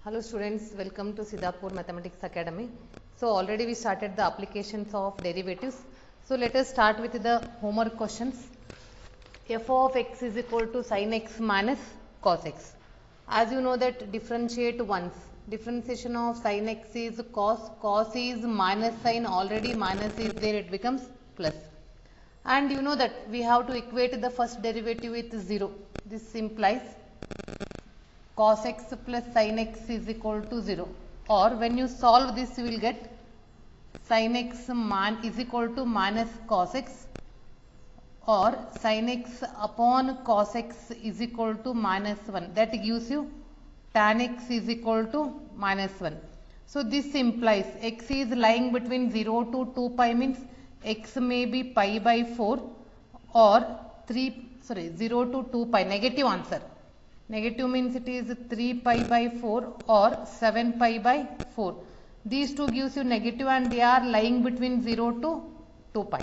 Hello students, welcome to Siddhapur Mathematics Academy. So already we started the applications of derivatives. So let us start with the homework questions. F of x is equal to sin x minus cos x. As you know that differentiate once. Differentiation of sin x is cos is minus sin, already minus is there, it becomes plus. And you know that we have to equate the first derivative with 0. This implies cos x plus sin x is equal to 0, or when you solve this you will get sin x is equal to minus cos x, or sin x upon cos x is equal to minus 1, that gives you tan x is equal to minus 1. So this implies x is lying between 0 to 2 pi, means x may be pi by 4 or 0 to 2 pi, negative answer. Negative means it is 3 pi by 4 or 7 pi by 4. These two gives you negative and they are lying between 0 to 2 pi.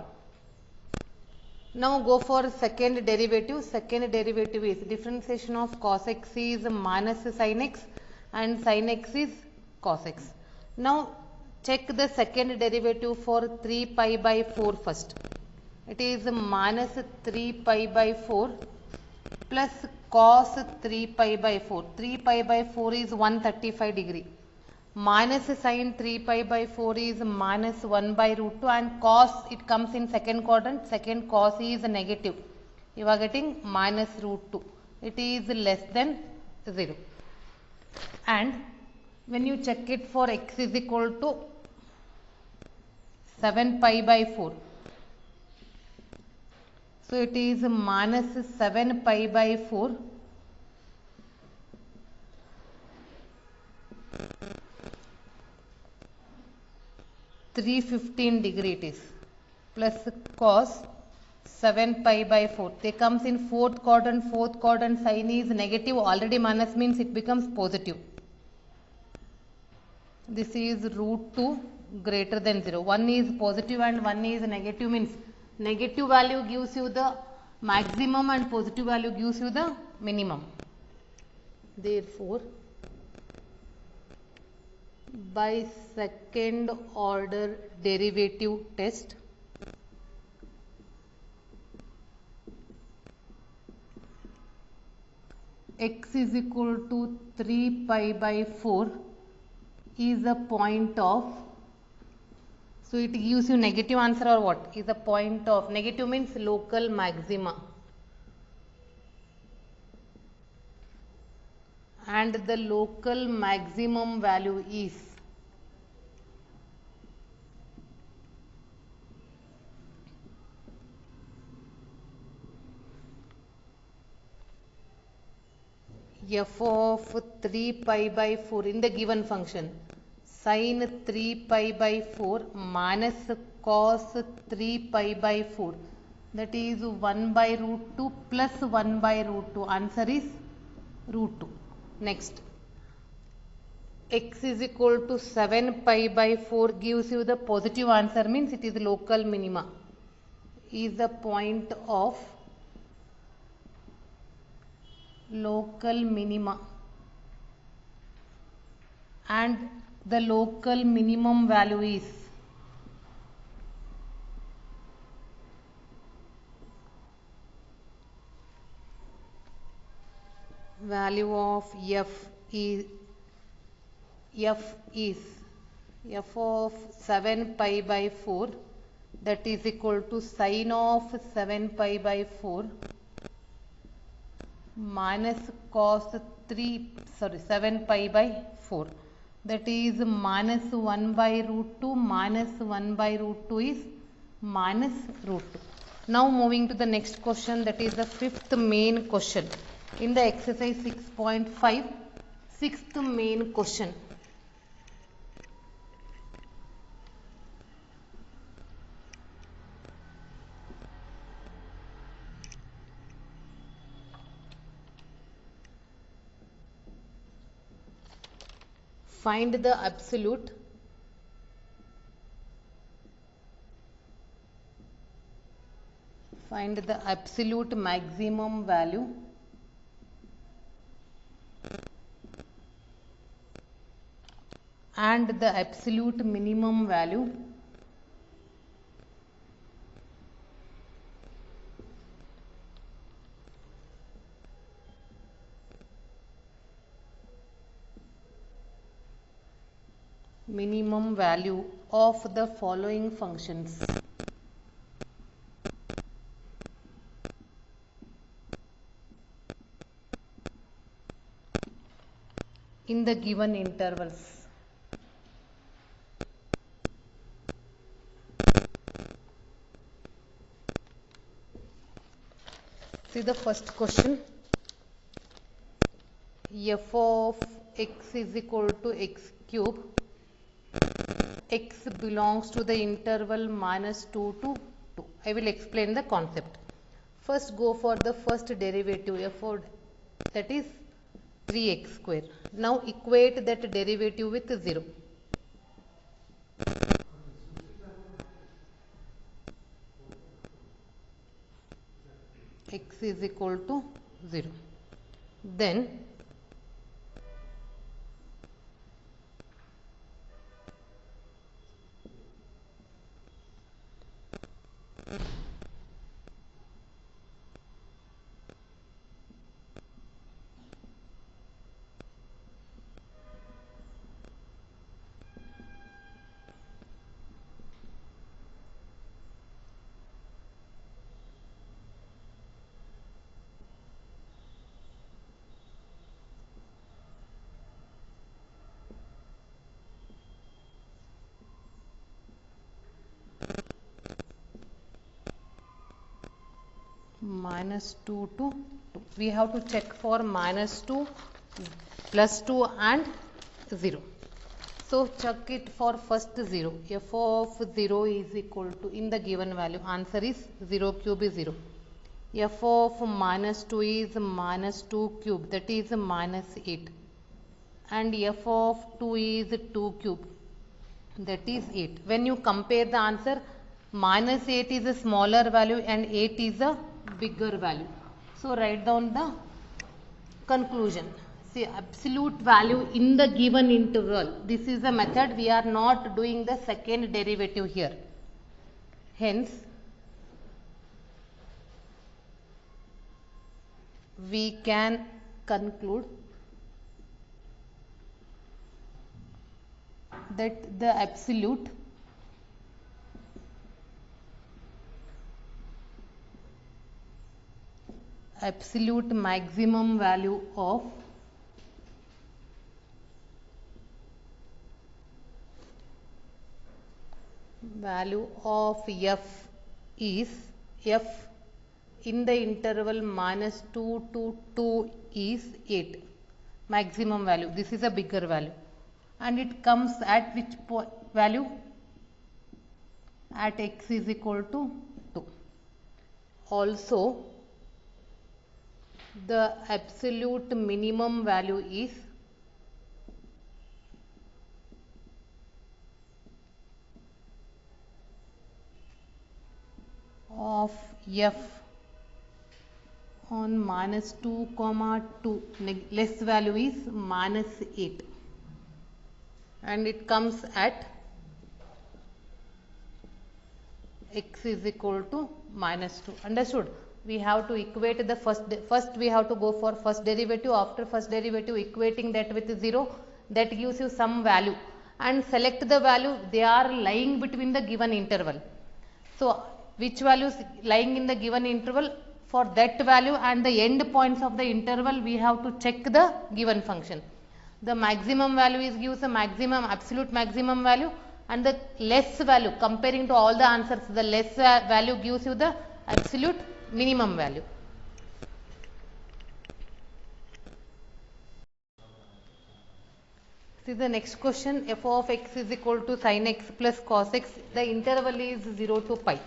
Now go for second derivative. Second derivative is differentiation of cos x is minus sin x and sin x is cos x. Now check the second derivative for 3 pi by 4 first. It is minus 3 pi by 4 plus cos 3 pi by 4. 3 pi by 4 is 135 degree. Minus sin 3 pi by 4 is minus 1 by root 2, and cos it comes in second quadrant. Second cos is negative. You are getting minus root 2. It is less than 0. And when you check it for x is equal to 7 pi by 4. So it is minus 7 pi by 4 315 degree it is, plus cos 7 pi by 4. They comes in fourth quadrant. Fourth quadrant sign is negative, already minus means it becomes positive. This is root 2 greater than 0. One is positive and one is negative, means negative value gives you the maximum and positive value gives you the minimum. Therefore, by second order derivative test, x is equal to 3 pi by 4 is a point of, so it gives you negative answer, or what is a point of, negative means local maxima, and the local maximum value is f of 3 pi by 4 in the given function sin 3 pi by 4 minus cos 3 pi by 4, that is 1 by root 2 plus 1 by root 2. Answer is root 2. Next, x is equal to 7 pi by 4 gives you the positive answer, means it is local minima, is the point of local minima, and the local minimum value is value of f is f of 7 pi by 4, that is equal to sin of 7 pi by 4 minus cos 7 pi by 4, that is minus 1 by root 2 minus 1 by root 2 is minus root 2. Now moving to the next question, that is the fifth main question in the exercise 6.5, sixth main question. Find the absolute maximum value and the absolute minimum value of the following functions. In the given intervals. See the first question. F of x is equal to x cube. X belongs to the interval -2 to 2. I will explain the concept. First go for the first derivative f of that is 3x square. Now equate that derivative with 0. X is equal to 0. Then -2 to 2. We have to check for -2, +2 and 0. So check it for first 0. F of 0 is equal to, in the given value, answer is 0 cube is 0. F of -2 is -2 cube, that is -8. And f of 2 is 2 cube, that is 8. When you compare the answer, -8 is a smaller value and 8 is a bigger value. So write down the conclusion. See, absolute value in the given interval. This is the method. We are not doing the second derivative here. Hence, we can conclude that the absolute maximum value of f is f in the interval -2 to 2 is 8. Maximum value. This is a bigger value. And it comes at which value? At x is equal to 2. Also, the absolute minimum value is of f on -2, 2, less value is -8, and it comes at x is equal to -2. Understood? We have to equate the first we have to go for first derivative. After first derivative, equating that with 0, that gives you some value, and select the value. They are lying between the given interval. So which values lying in the given interval? For that value and the end points of the interval, we have to check the given function. The maximum value is gives a maximum, absolute maximum value, and the less value, comparing to all the answers, the less value gives you the absolute minimum value. See the next question. F of x is equal to sin x plus cos x. The interval is 0 to pi.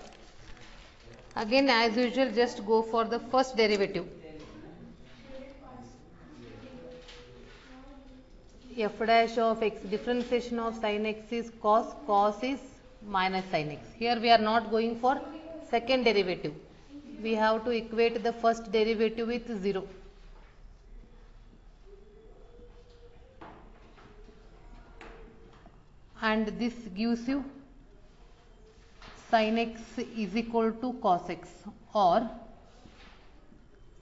Again, as usual, just go for the first derivative. F dash of x, differentiation of sin x is cos, cos is minus sin x. Here we are not going for second derivative. We have to equate the first derivative with 0. and this gives you sin x is equal to cos x, or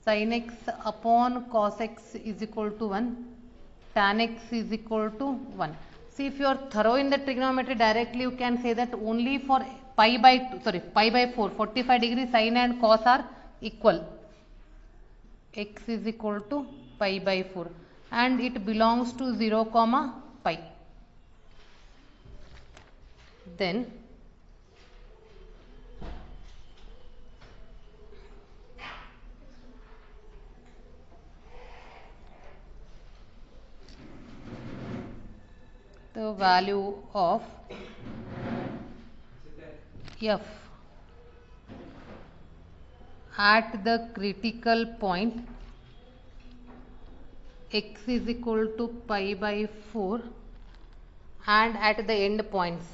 sin x upon cos x is equal to 1, tan x is equal to 1. See, if you are thorough in the trigonometry, directly you can say that only for pi by 4, 45 degrees sin and cos are equal. X is equal to pi by 4 and it belongs to 0 comma pi. Then the value of f at the critical point x is equal to pi by 4 and at the end points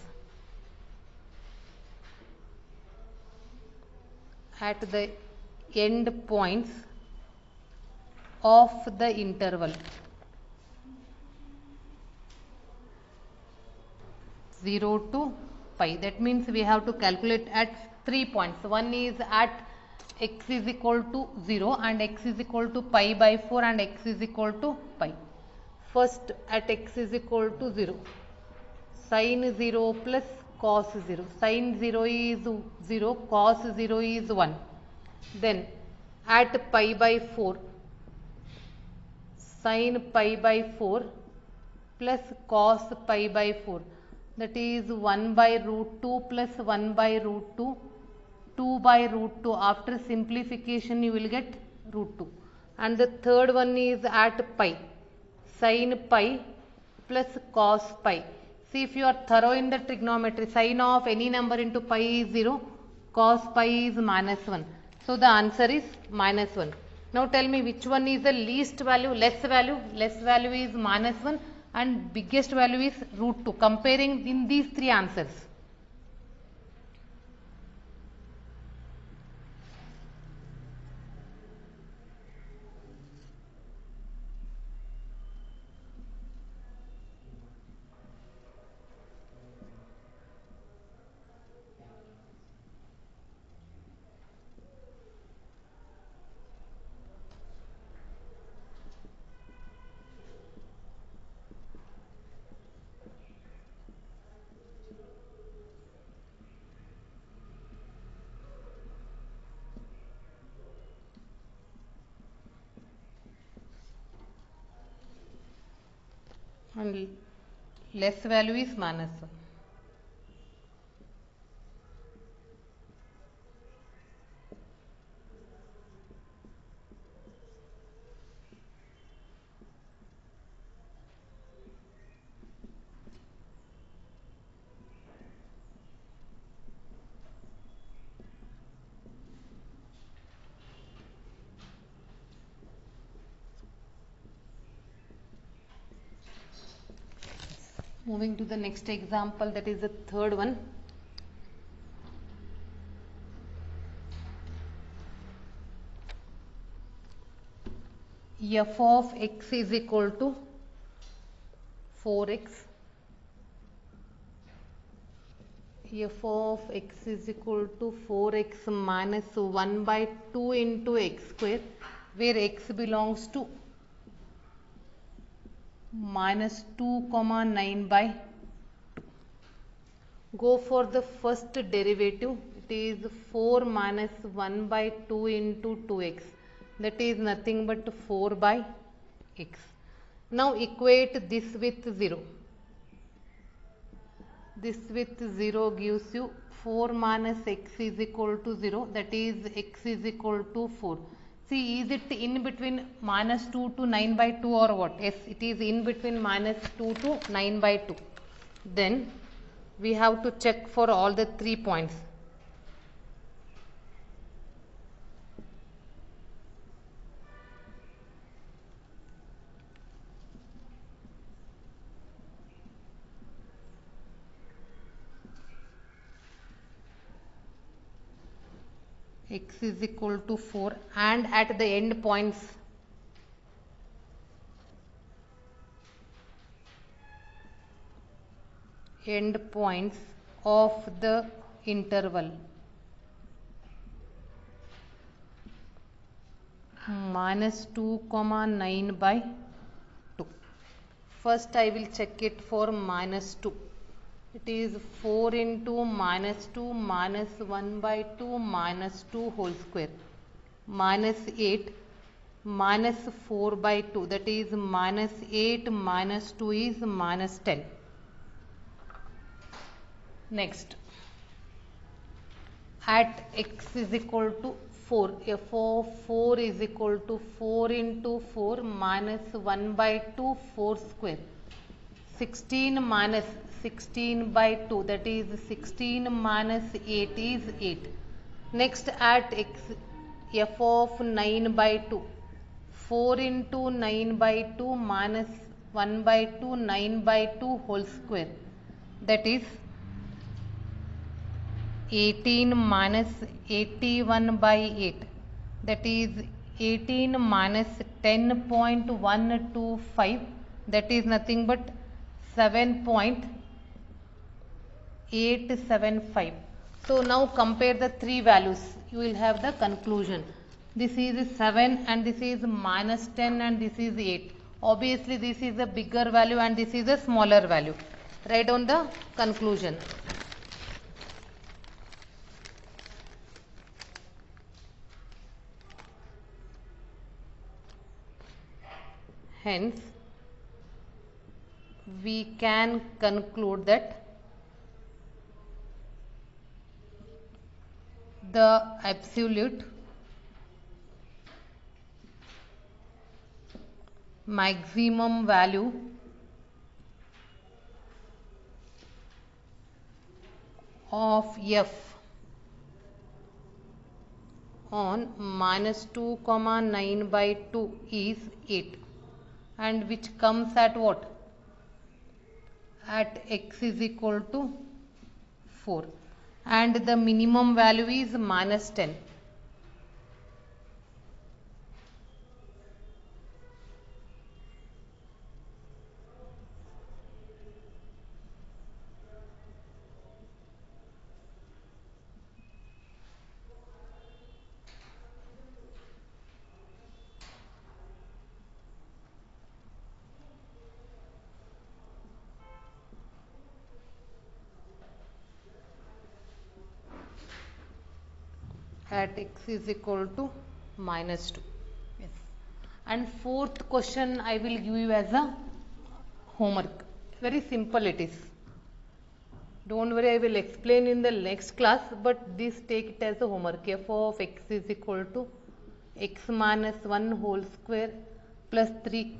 of the interval 0 to pi. That means we have to calculate at 3 points. One is at x is equal to 0 and x is equal to pi by 4 and x is equal to pi. First, at x is equal to 0, sin 0 plus cos 0. Sin 0 is 0, cos 0 is 1. Then at pi by 4, sin pi by 4 plus cos pi by 4, that is 1 by root 2 plus 1 by root 2, 2 by root 2. After simplification you will get root 2. And the third one is at pi, sin pi plus cos pi. See, if you are thorough in the trigonometry, sin of any number into pi is 0, cos pi is minus 1. So the answer is minus 1. Now tell me which one is the least value, less value. Less value is minus 1 and biggest value is root 2. Comparing in these three answers. And less value is minus 1. Moving to the next example, that is the third one. F of x is equal to 4x. F of x is equal to 4x minus 1 by 2 into x square, where x belongs to minus 2 comma 9 by 2. Go for the first derivative. It is 4 minus 1 by 2 into 2x. That is nothing but 4 by x. Now equate this with 0. This with 0 gives you 4 minus x is equal to 0. That is x is equal to 4. See, is it in between minus 2 to 9 by 2 or what? Yes, it is in between minus 2 to 9 by 2. Then we have to check for all the 3 points. X is equal to 4 and at the end points end points of the interval -2, 9 by 2. First I will check it for -2. It is 4 into -2 minus 1 by 2 minus 2 whole square minus 8 minus 4 by 2, that is minus 8 minus 2 is minus 10. Next, at x is equal to 4, f of 4 is equal to 4 into 4 minus 1 by 2 4 square 16 minus 16 by 2, that is 16 minus 8 is 8. Next, at x f of 9 by 2, 4 into 9 by 2 minus 1 by 2 9 by 2 whole square, that is 18 minus 81 by 8, that is 18 minus 10.125, that is nothing but 7.875. So now compare the three values, you will have the conclusion. This is 7 and this is minus 10 and this is 8. Obviously this is a bigger value and this is a smaller value. Write down the conclusion. Hence, we can conclude that the absolute maximum value of f on -2, 9 by 2 is 8, and which comes at what? At x is equal to 4, and the minimum value is minus 10. At x is equal to -2. Yes. And fourth question I will give you as a homework. Very simple it is. Don't worry, I will explain in the next class, but this take it as a homework. F of x is equal to x minus 1 whole square plus 3.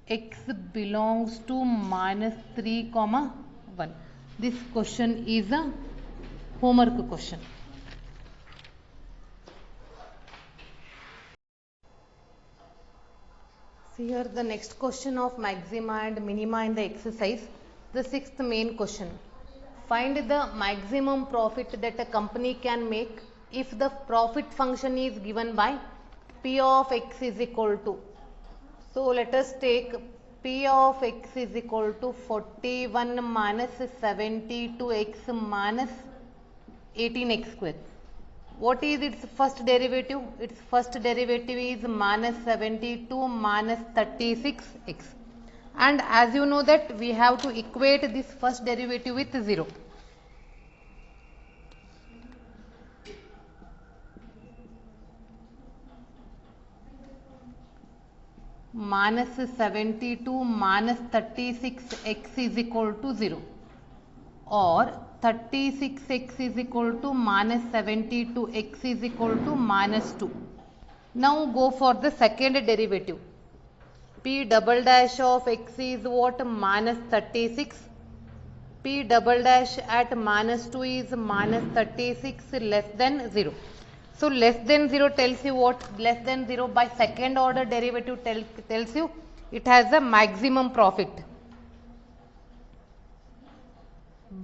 X belongs to -3, 1. This question is a homework question. See here the next question of maxima and minima in the exercise, the sixth main question. Find the maximum profit that a company can make if the profit function is given by P of x is equal to. So let us take P of x is equal to 41 minus 72x minus 18x square. What is its first derivative? Its first derivative is minus 72 minus 36x. And as you know that we have to equate this first derivative with 0. Minus 72 minus 36x is equal to 0. Or 36x is equal to minus 72x is equal to minus 2. Now go for the second derivative. P double dash of x is what? Minus 36. P double dash at minus 2 is minus 36 less than 0. So less than 0 tells you what? Less than 0 by second order derivative tells you it has a maximum profit.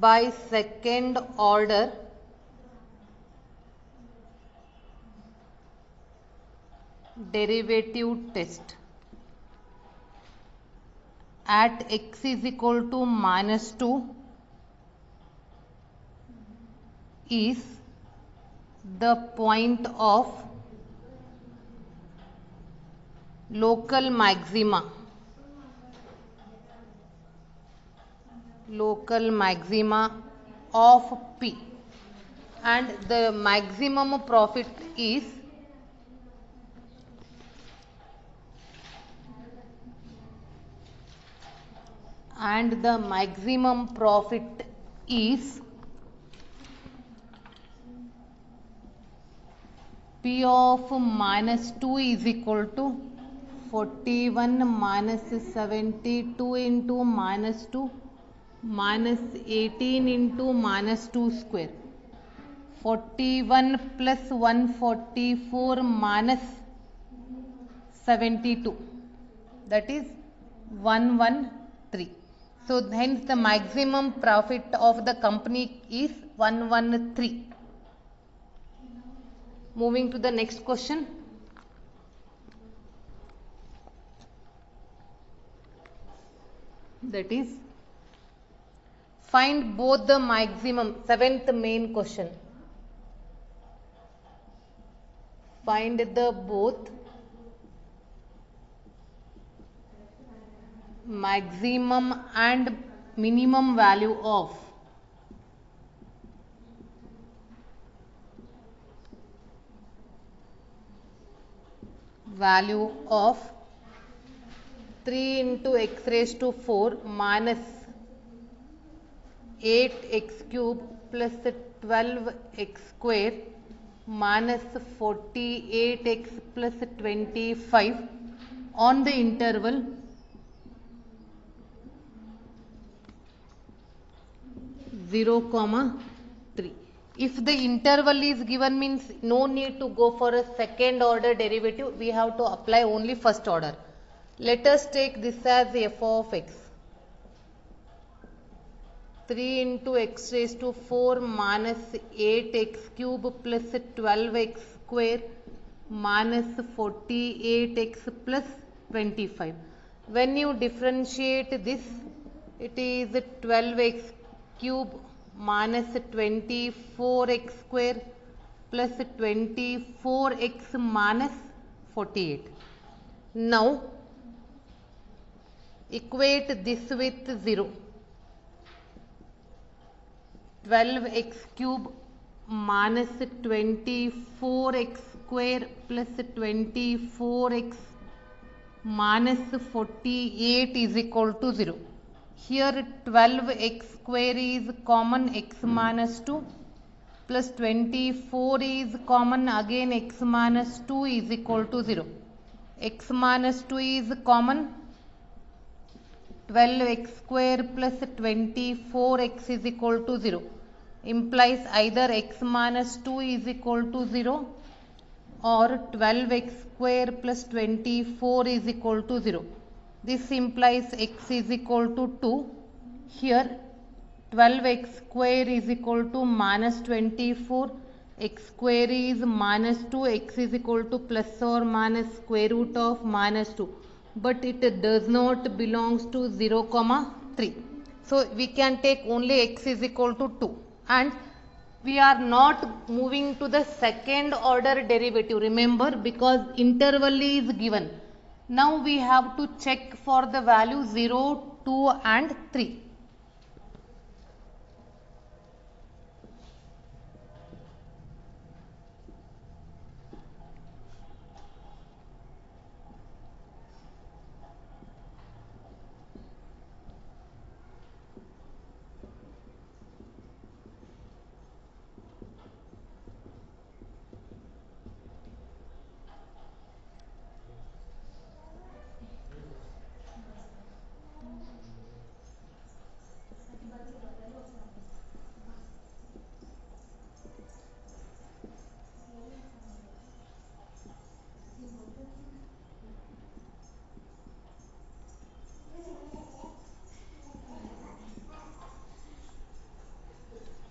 By second order derivative test, at x is equal to minus 2, is the point of local maxima of P, and the maximum profit is P of minus 2 is equal to 41 minus 72 into minus 2 minus 18 into minus 2 square. 41 plus 144 minus 72, that is 113. So hence the maximum profit of the company is 113. Moving to the next question. That is, find both the maximum, seventh main question. Find the both maximum and minimum value of value of 3 into x raised to 4 minus 8x cube plus 12x square minus 48x plus 25 on the interval 0, 3. If the interval is given, means no need to go for a second order derivative, we have to apply only first order. Let us take this as f of x. 3 into x raised to 4 minus 8x cube plus 12x square minus 48x plus 25. When you differentiate this, it is 12x cube minus 24x square plus 24x minus 48. Now equate this with 0. 12x cube minus 24x square plus 24x minus 48 is equal to 0. Here 12x square is common, x minus 2 plus 24 is common, again x minus 2 is equal to 0. X minus 2 is common, 12x square plus 24x is equal to 0, implies either x minus 2 is equal to 0 or 12x square plus 24 is equal to 0. This implies x is equal to 2. Here 12x square is equal to minus 24, x square is minus 2, x is equal to plus or minus square root of minus 2. But it does not belongs to 0, 3. So we can take only x is equal to 2, and we are not moving to the second order derivative, remember, because interval is given. Now we have to check for the value 0, 2 and 3.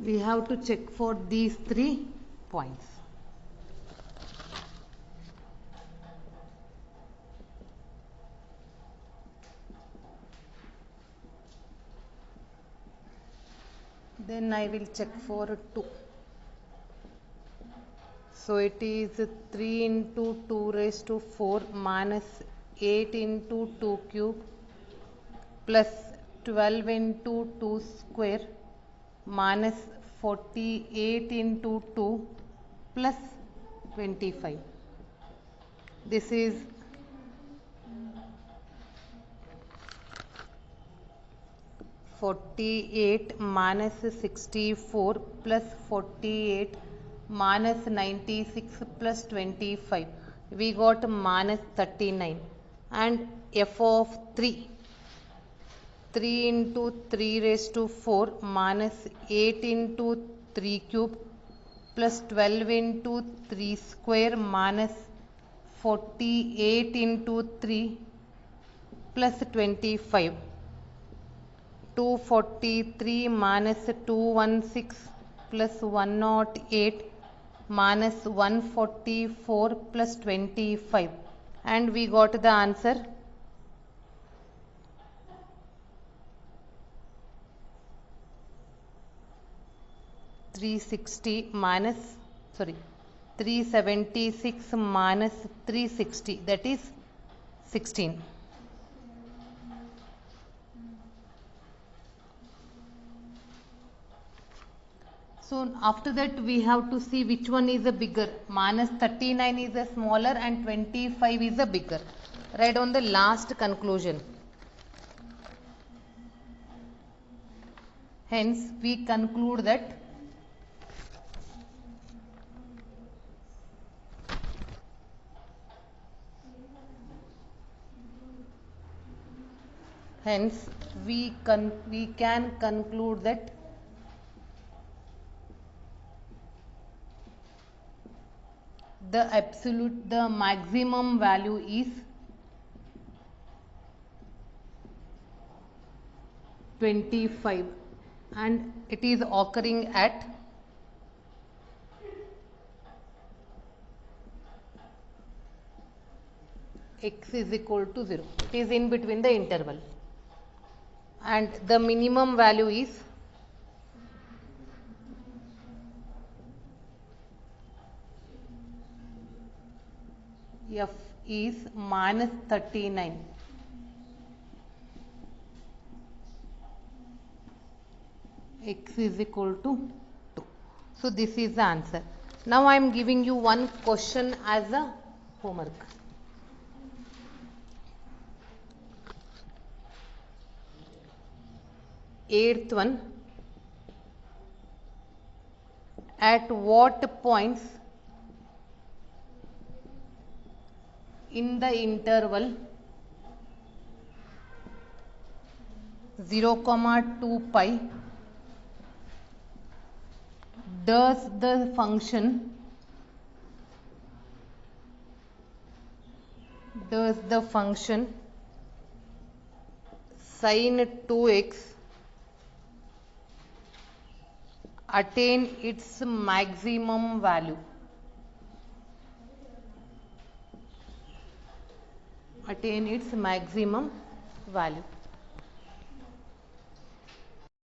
We have to check for these 3 points. Then I will check for 2. So it is 3 into 2 raised to 4 minus 8 into 2 cube plus 12 into 2 square minus 48 into 2 plus 25. This is 48 minus 64 plus 48 minus 96 plus 25. We got minus 39. And f of 3. 3 into 3 raised to 4 minus 8 into 3 cube plus 12 into 3 square minus 48 into 3 plus 25. 243 minus 216 plus 108 minus 144 plus 25. And we got the answer 376 minus 360, that is 16. So after that we have to see which one is a bigger. Minus 39 is a smaller and 25 is a bigger. Right on the last conclusion. Hence we conclude that we can conclude that the maximum value is 25 and it is occurring at x is equal to 0. It is in between the interval. And the minimum value is f is minus 39. X is equal to 2. So this is the answer. Now I am giving you one question as a homework. Eighth one. At what points in the interval 0, 2 pi does the function sin 2x attain its maximum value? Attain its maximum value.